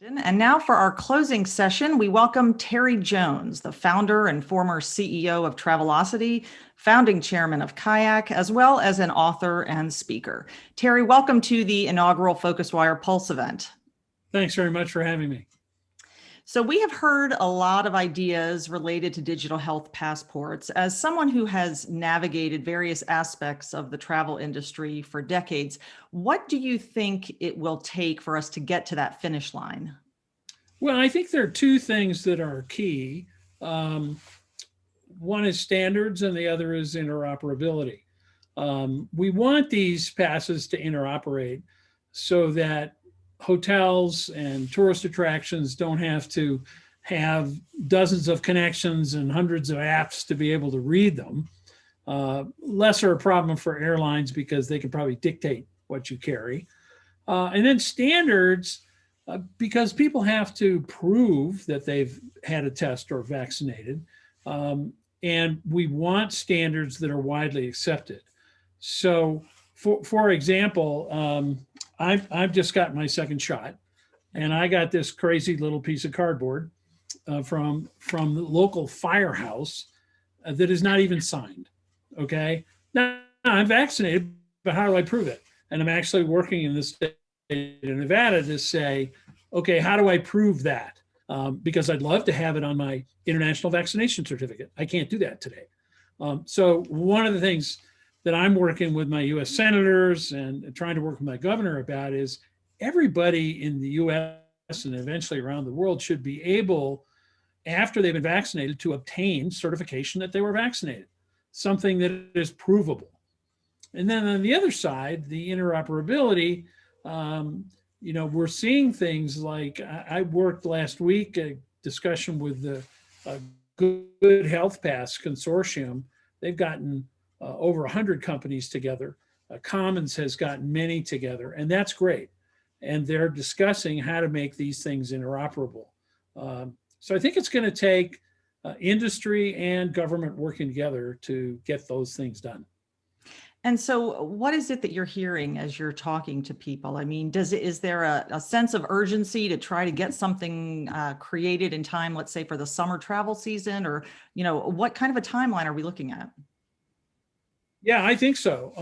And now for our closing session, we welcome Terry Jones, the founder and former CEO of Travelocity, founding chairman of Kayak, as well as an author and speaker. Terry, welcome to the inaugural PhocusWire Pulse event. Thanks very much for having me. So we have heard a lot of ideas related to digital health passports. As someone who has navigated various aspects of the travel industry for decades, what do you think it will take for us to get to that finish line? Well, I think there are two things that are key. One is standards and the other is interoperability. We want these passes to interoperate so that hotels and tourist attractions don't have to have dozens of connections and hundreds of apps to be able to read them. Lesser a problem for airlines because they can probably dictate what you carry. And then standards, because people have to prove that they've had a test or vaccinated. And we want standards that are widely accepted. So for example, I've just got my second shot, and I got this crazy little piece of cardboard from the local firehouse that is not even signed. Okay, now I'm vaccinated, but how do I prove it? And I'm actually working in the state of Nevada to say, okay, how do I prove that? Because I'd love to have it on my international vaccination certificate. I can't do that today. So one of the things that I'm working with my US senators and trying to work with my governor about is everybody in the US and eventually around the world should be able, after they've been vaccinated, to obtain certification that they were vaccinated, something that is provable. And then on the other side, the interoperability, we're seeing things like, I worked last week, a discussion with the Good Health Pass Consortium. They've gotten over 100 companies together. Commons has gotten many together, and that's great. And they're discussing how to make these things interoperable. So I think it's going to take industry and government working together to get those things done. And so what is it that you're hearing as you're talking to people? I mean, is there a sense of urgency to try to get something created in time, let's say for the summer travel season, or, what kind of a timeline are we looking at? Yeah, I think so.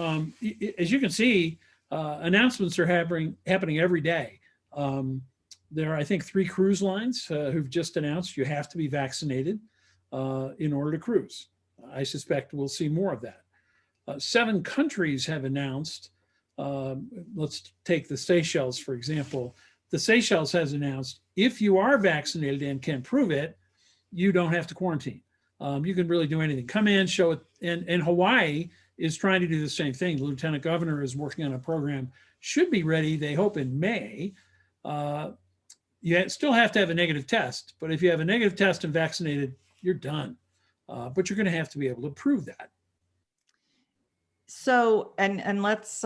As you can see, announcements are happening every day. There are, I think, 3 cruise lines who've just announced you have to be vaccinated in order to cruise. I suspect we'll see more of that. 7 countries have announced, let's take the Seychelles, for example. The Seychelles has announced, if you are vaccinated and can prove it, you don't have to quarantine. You can really do anything. Come in, show it. And Hawaii is trying to do the same thing. The lieutenant governor is working on a program, should be ready, they hope, in May. You still have to have a negative test, but if you have a negative test and vaccinated, you're done. But you're going to have to be able to prove that. So, and let's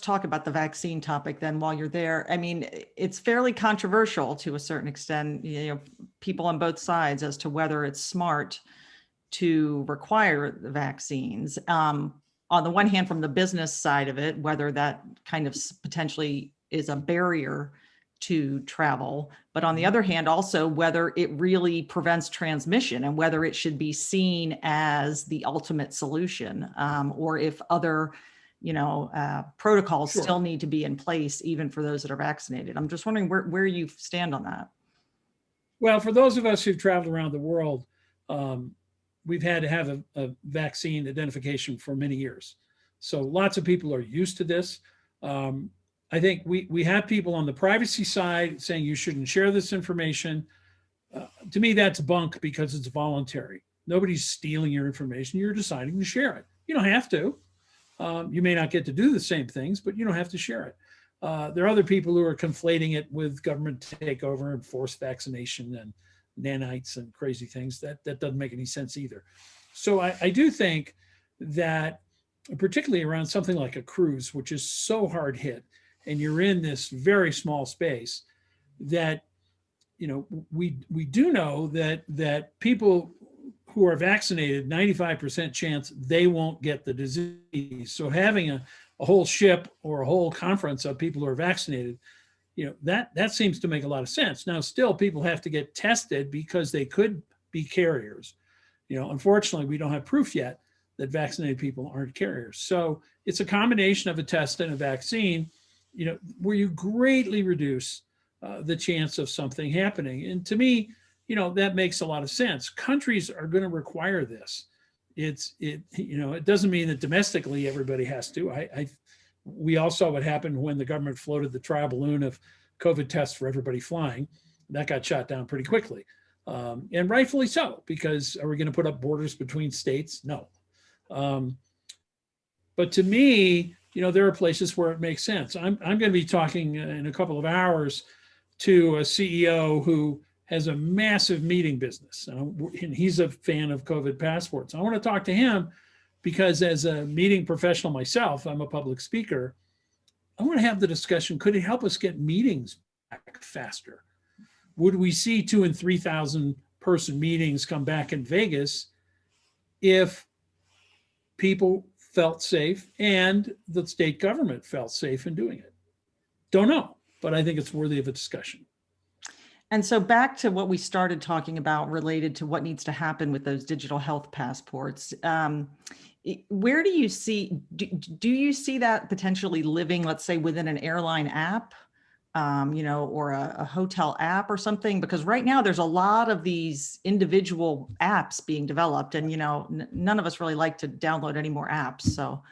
talk about the vaccine topic then while you're there. I mean, it's fairly controversial to a certain extent, people on both sides as to whether it's smart to require the vaccines. On the one hand, from the business side of it, whether that kind of potentially is a barrier to travel, but on the other hand, also whether it really prevents transmission and whether it should be seen as the ultimate solution, or if other, protocols Sure. still need to be in place even for those that are vaccinated. I'm just wondering where you stand on that. Well, for those of us who've traveled around the world, we've had to have a vaccine identification for many years. So lots of people are used to this. I think we have people on the privacy side saying you shouldn't share this information. To me, that's bunk because it's voluntary. Nobody's stealing your information. You're deciding to share it. You don't have to. You may not get to do the same things, but you don't have to share it. There are other people who are conflating it with government takeover and forced vaccination and nanites and crazy things. That doesn't make any sense either. So I do think that, particularly around something like a cruise, which is so hard hit, and you're in this very small space, that we do know that people who are vaccinated, 95% chance they won't get the disease. So having a whole ship or a whole conference of people who are vaccinated that seems to make a lot of sense. Now, still, people have to get tested because they could be carriers. Unfortunately, we don't have proof yet that vaccinated people aren't carriers. So it's a combination of a test and a vaccine, where you greatly reduce the chance of something happening. And to me, that makes a lot of sense. Countries are going to require this. It doesn't mean that domestically everybody has to. We all saw what happened when the government floated the trial balloon of COVID tests for everybody flying. That got shot down pretty quickly. And rightfully so, because are we going to put up borders between states? No. But to me, there are places where it makes sense. I'm going to be talking in a couple of hours to a CEO who has a massive meeting business, and he's a fan of COVID passports. I want to talk to him because as a meeting professional myself, I'm a public speaker. I want to have the discussion, could it help us get meetings back faster? Would we see 2,000 and 3,000 person meetings come back in Vegas if people felt safe and the state government felt safe in doing it? Don't know, but I think it's worthy of a discussion. And so back to what we started talking about related to what needs to happen with those digital health passports. Where do you see that potentially living, let's say, within an airline app, or a hotel app or something? Because right now there's a lot of these individual apps being developed, and none of us really like to download any more apps. So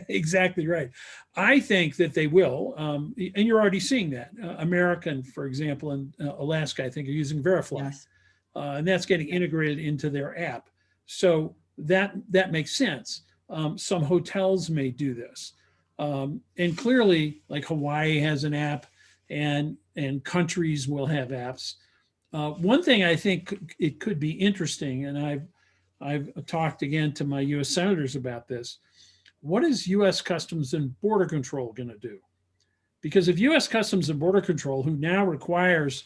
exactly right. I think that they will, and you're already seeing that. American, for example, in Alaska, I think are using Verifly, yes. And that's getting integrated into their app. So that makes sense. Some hotels may do this. And clearly, like Hawaii has an app, and countries will have apps. One thing I think it could be interesting, and I've talked again to my U.S. senators about this. What is U.S. Customs and Border Control going to do? Because if U.S. Customs and Border Control, who now requires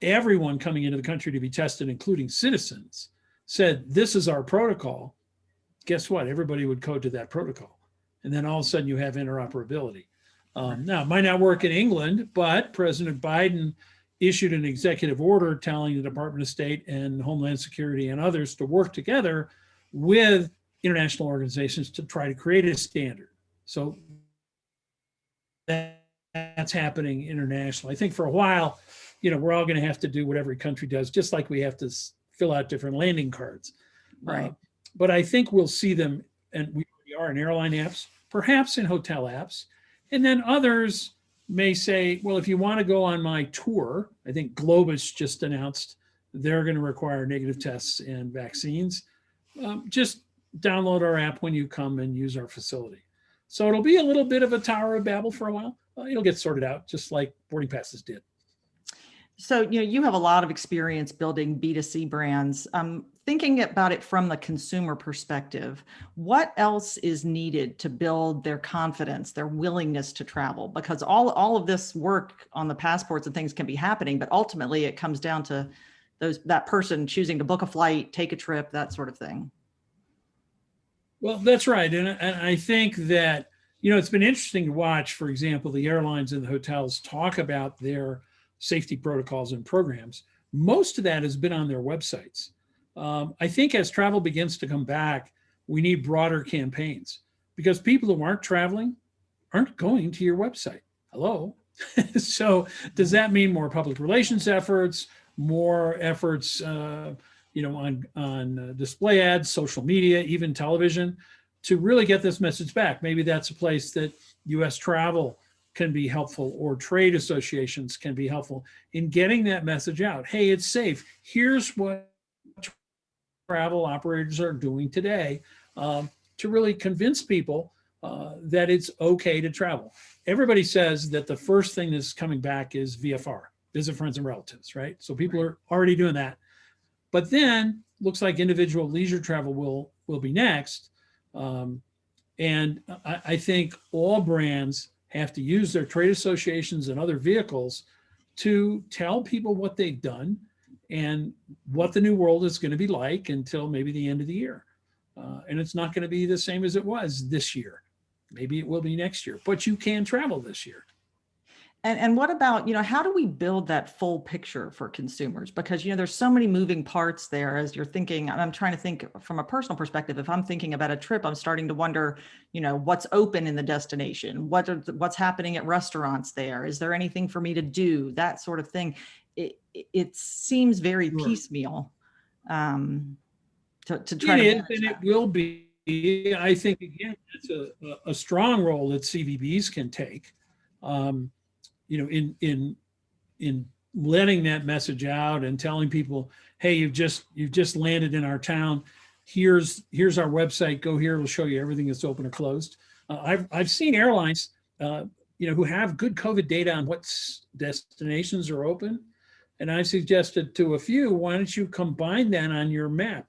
everyone coming into the country to be tested, including citizens, said, this is our protocol, guess what? Everybody would code to that protocol. And then all of a sudden you have interoperability. Now, it might not work in England, but President Biden issued an executive order telling the Department of State and Homeland Security and others to work together with international organizations to try to create a standard. So that's happening internationally. I think for a while, we're all going to have to do what every country does, just like we have to fill out different landing cards. Right. But I think we'll see them, and we are in airline apps, perhaps in hotel apps. And then others may say, well, if you want to go on my tour, I think Globus just announced they're going to require negative tests and vaccines. Just download our app when you come and use our facility. So it'll be a little bit of a Tower of Babel for a while. It'll get sorted out just like boarding passes did. So, you have a lot of experience building B2C brands. Thinking about it from the consumer perspective, what else is needed to build their confidence, their willingness to travel? Because all of this work on the passports and things can be happening, but ultimately it comes down to that person choosing to book a flight, take a trip, that sort of thing. Well, that's right. And I think that, it's been interesting to watch, for example, the airlines and the hotels talk about their safety protocols and programs. Most of that has been on their websites. I think as travel begins to come back, we need broader campaigns because people who aren't traveling aren't going to your website. Hello. So does that mean more public relations efforts, more efforts, on display ads, social media, even television, to really get this message back? Maybe that's a place that U.S. travel can be helpful, or trade associations can be helpful in getting that message out. Hey, it's safe. Here's what travel operators are doing today to really convince people that it's okay to travel. Everybody says that the first thing that's coming back is VFR, visit friends and relatives, right? So people are already doing that. But then looks like individual leisure travel will be next. And I think all brands have to use their trade associations and other vehicles to tell people what they've done and what the new world is going to be like until maybe the end of the year. And it's not going to be the same as it was this year. Maybe it will be next year, but you can travel this year. And what about, how do we build that full picture for consumers? Because, there's so many moving parts there as you're thinking. And I'm trying to think from a personal perspective. If I'm thinking about a trip, I'm starting to wonder, what's open in the destination? What's happening at restaurants there? Is there anything for me to do? That sort of thing. It seems very Sure. piecemeal to try It to is, manage and that. it will be. I think, again, that's a strong role that CVBs can take, in letting that message out and telling people, hey, you've just landed in our town. Here's our website. Go here. We'll show you everything that's open or closed. I've seen airlines, who have good COVID data on what destinations are open. And I've suggested to a few, why don't you combine that on your map?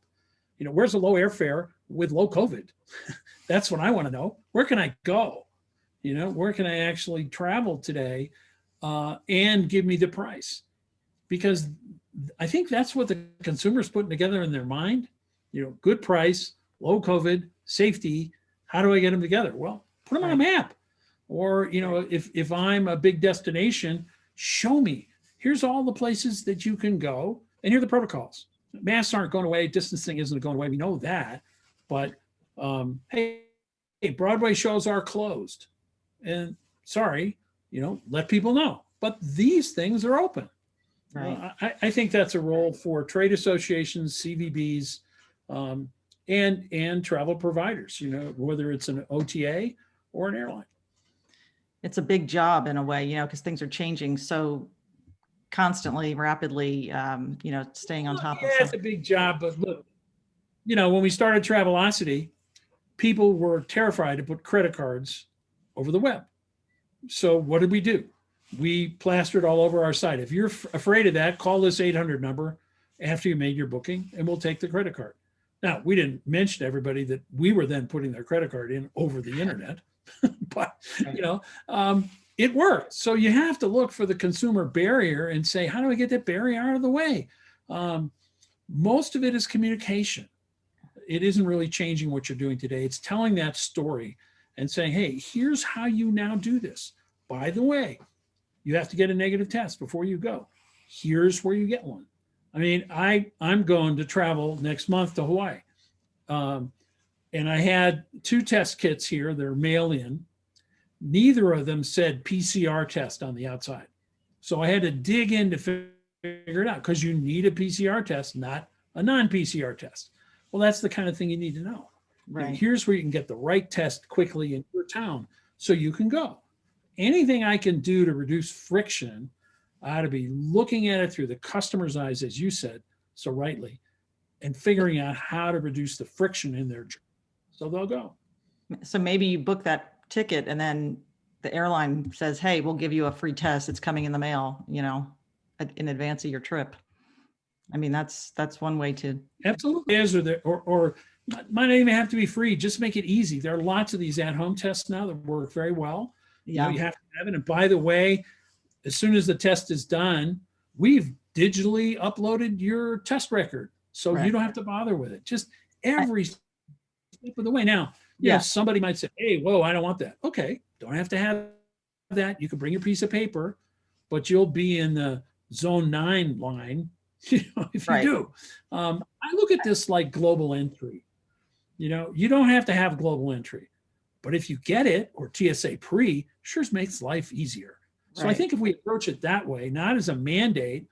Where's a low airfare with low COVID? That's what I want to know. Where can I go? Where can I actually travel today, and give me the price? Because I think that's what the consumer's putting together in their mind. Good price, low COVID, safety. How do I get them together? Well, put them on a map. Or, if I'm a big destination, show me. Here's all the places that you can go, and here are the protocols. Masks aren't going away. Distancing isn't going away. We know that. But hey, Broadway shows are closed. And sorry, let people know. But these things are open. Right. I think that's a role for trade associations, CVBs, and travel providers, whether it's an OTA or an airline. It's a big job in a way, because things are changing so constantly, rapidly, staying on top of It's a big job, but look, when we started Travelocity, people were terrified to put credit cards over the web. So what did we do? We plastered all over our site. If you're afraid of that, call this 800 number after you made your booking, and we'll take the credit card. Now, we didn't mention to everybody that we were then putting their credit card in over the internet, but it worked. So you have to look for the consumer barrier and say, how do I get that barrier out of the way? Most of it is communication. It isn't really changing what you're doing today. It's telling that story and saying, hey, here's how you now do this. By the way, you have to get a negative test before you go. Here's where you get one. I mean, I'm going to travel next month to Hawaii. And I had 2 test kits here. They're mail in. Neither of them said PCR test on the outside. So I had to dig in to figure it out, because you need a PCR test, not a non-PCR test. Well, that's the kind of thing you need to know. Right. Here's where you can get the right test quickly in your town so you can go. Anything I can do to reduce friction, I ought to be looking at it through the customer's eyes, as you said so rightly, and figuring out how to reduce the friction in their journey. So they'll go. So maybe you book that ticket and then the airline says, hey, we'll give you a free test. It's coming in the mail, in advance of your trip. I mean, that's one way to. Absolutely. Or might not even have to be free. Just make it easy. There are lots of these at-home tests now that work very well. Yeah. You have to have it. And by the way, as soon as the test is done, we've digitally uploaded your test record. So you don't have to bother with it. Just every step of the way. Now, somebody might say, hey, whoa, I don't want that. Okay, don't have to have that. You can bring your piece of paper, but you'll be in the zone 9 line, if you do. I look at this like global entry. You don't have to have global entry, but if you get it, or TSA pre, sure makes life easier. So I think if we approach it that way, not as a mandate,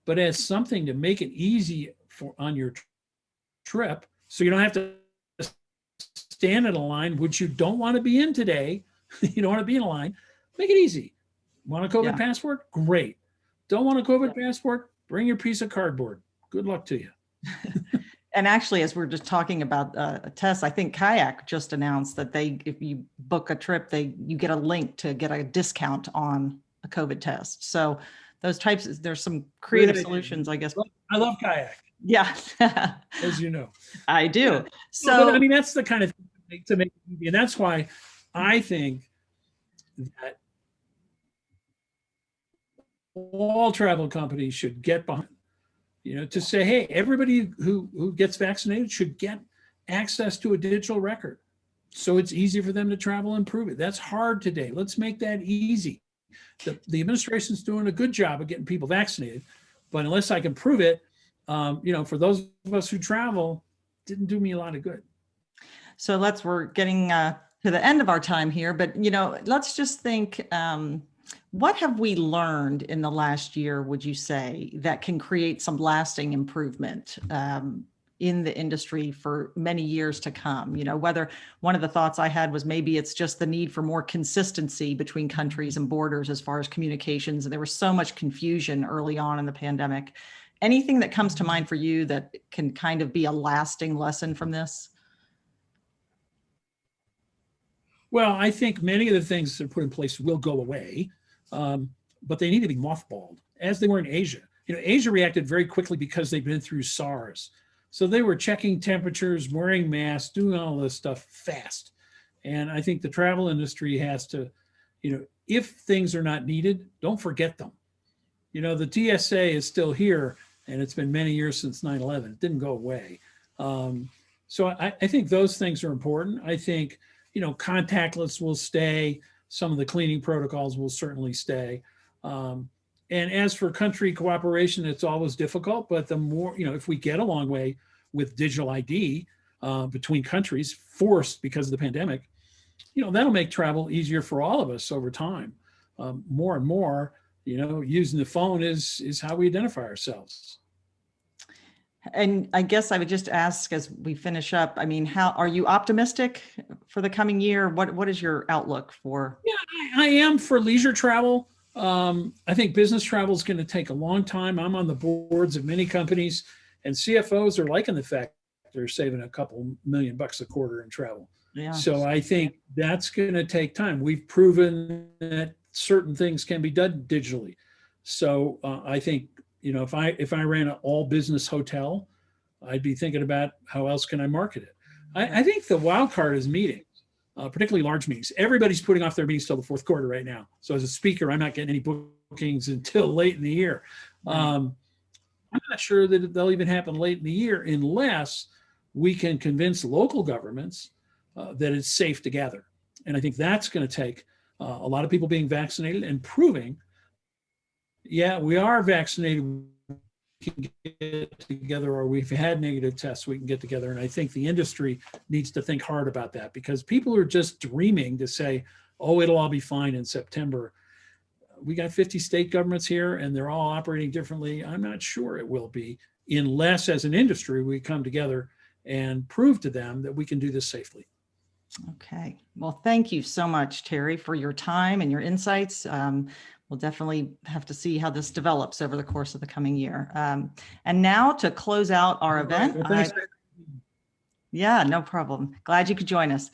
but as something to make it easy on your trip, so you don't have to stand in a line, which you don't want to be in today. You don't want to be in a line. Make it easy. Want a COVID passport? Great. Don't want a COVID passport? Bring your piece of cardboard. Good luck to you. And actually, as we're just talking about a test, I think Kayak just announced that if you book a trip, you get a link to get a discount on a COVID test. So those there's some creative solutions, I guess. I love Kayak. Yeah. As you know. I do. So, but, I mean, that's the kind of thing to make it easy. And that's why I think that all travel companies should get behind, to say, hey, everybody who gets vaccinated should get access to a digital record. So it's easy for them to travel and prove it. That's hard today. Let's make that easy. The administration's doing a good job of getting people vaccinated, but unless I can prove it, for those of us who travel, didn't do me a lot of good. So we're getting to the end of our time here, but let's just think, what have we learned in the last year, would you say, that can create some lasting improvement in the industry for many years to come? Whether one of the thoughts I had was maybe it's just the need for more consistency between countries and borders as far as communications. And there was so much confusion early on in the pandemic. Anything that comes to mind for you that can kind of be a lasting lesson from this? Well, I think many of the things that are put in place will go away, but they need to be mothballed, as they were in Asia. Asia reacted very quickly because they've been through SARS. So they were checking temperatures, wearing masks, doing all this stuff fast. And I think the travel industry has to, if things are not needed, don't forget them. The TSA is still here, and it's been many years since 9/11. It didn't go away. So I think those things are important. I think, contactless will stay. Some of the cleaning protocols will certainly stay. And as for country cooperation, it's always difficult, but the more, if we get a long way with digital ID between countries, forced because of the pandemic, that'll make travel easier for all of us over time. More and more, using the phone is how we identify ourselves. And I guess I would just ask as we finish up, how are you optimistic for the coming year? What is your outlook for? Yeah, I am for leisure travel. I think business travel is going to take a long time. I'm on the boards of many companies, and CFOs are liking the fact they're saving a couple $1 million a quarter in travel. Yeah. So I think that's going to take time. We've proven that certain things can be done digitally. So I think, if I ran an all business hotel, I'd be thinking about how else can I market it. I think the wild card is meetings, particularly large meetings. Everybody's putting off their meetings till the fourth quarter right now. So as a speaker, I'm not getting any bookings until late in the year. I'm not sure that they'll even happen late in the year unless we can convince local governments that it's safe to gather. And I think that's going to take a lot of people being vaccinated and proving, yeah, we are vaccinated, we can get together, or we've had negative tests, we can get together. And I think the industry needs to think hard about that, because people are just dreaming to say, oh, it'll all be fine in September. We got 50 state governments here and they're all operating differently. I'm not sure it will be, unless as an industry we come together and prove to them that we can do this safely. Okay. Well, thank you so much, Terry, for your time and your insights. We'll definitely have to see how this develops over the course of the coming year. And now to close out our event. Well, yeah, no problem. Glad you could join us.